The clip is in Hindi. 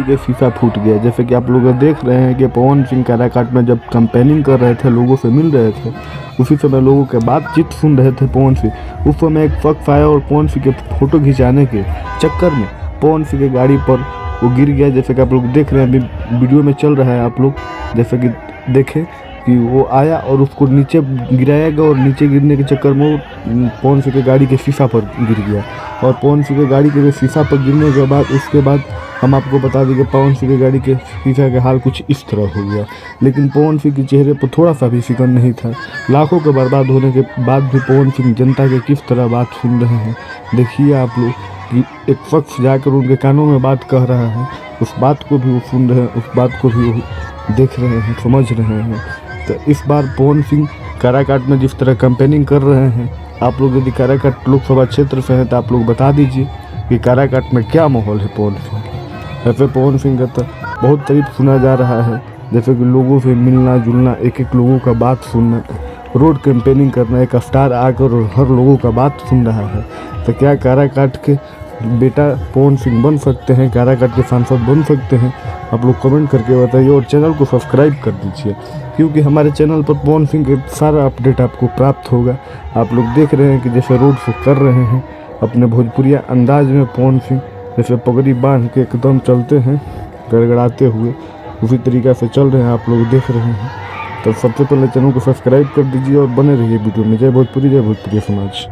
के शीशा फूट गया। जैसे कि आप लोग देख रहे हैं कि पवन सिंह काराकाट में जब कैंपेनिंग कर रहे थे, लोगों से मिल रहे थे, उसी समय लोगों के बातचीत सुन रहे थे पवन सिंह। उस समय एक शख्स आया और पवन सिंह के फोटो खिंचाने के चक्कर में पवन सिंह की गाड़ी पर वो गिर गया। जैसे कि आप लोग देख रहे हैं, अभी वीडियो में चल रहा है, आप लोग जैसे कि देखें कि वो आया और उसको नीचे गिराया गया और नीचे गिरने के चक्कर में वो पवन सिंह की गाड़ी के शीशा पर गिर गया। और पवन सिंह की गाड़ी के शीशा पर गिरने के बाद उसके बाद हम आपको बता दें कि पवन सिंह की गाड़ी के शीशा का हाल कुछ इस तरह हो गया। लेकिन पवन सिंह के चेहरे पर थोड़ा सा भी फिक्र नहीं था। लाखों के बर्बाद होने के बाद भी पवन सिंह जनता के किस तरह बात सुन रहे हैं। देखिए आप लोग कि एक शख्स जाकर उनके कानों में बात कह रहा है, उस बात को भी वो सुन रहे हैं, उस बात को भी वो देख रहे हैं, समझ रहे हैं। तो इस बार पवन सिंह काराकाट में जिस तरह कैंपेनिंग कर रहे हैं, आप लोग यदि काराकाट लोकसभा क्षेत्र से हैं तो आप लोग बता दीजिए कि काराकाट में क्या माहौल है पवन सिंह। ऐसे पवन सिंह का तो बहुत तारीफ सुना जा रहा है, जैसे कि लोगों से मिलना जुलना, एक एक लोगों का बात सुनना, रोड कैंपेनिंग करना, एक स्टार आकर हर लोगों का बात सुन रहा है। तो क्या काराकाट के बेटा पवन सिंह बन सकते हैं, काराकाट के सांसद बन सकते हैं? आप लोग कमेंट करके बताइए और चैनल को सब्सक्राइब कर दीजिए, क्योंकि हमारे चैनल पर पवन सिंह के सारा अपडेट आपको प्राप्त होगा। आप लोग देख रहे हैं कि जैसे रोड शो कर रहे हैं अपने भोजपुरिया अंदाज में पवन सिंह, जैसे पगड़ी बांध के एकदम चलते हैं गड़गड़ाते हुए, उसी तरीक़े से चल रहे हैं, आप लोग देख रहे हैं। तो सबसे पहले चैनल को सब्सक्राइब कर दीजिए और बने रहिए वीडियो में। जय भोजपुरी, जय भोजपुरी समाज।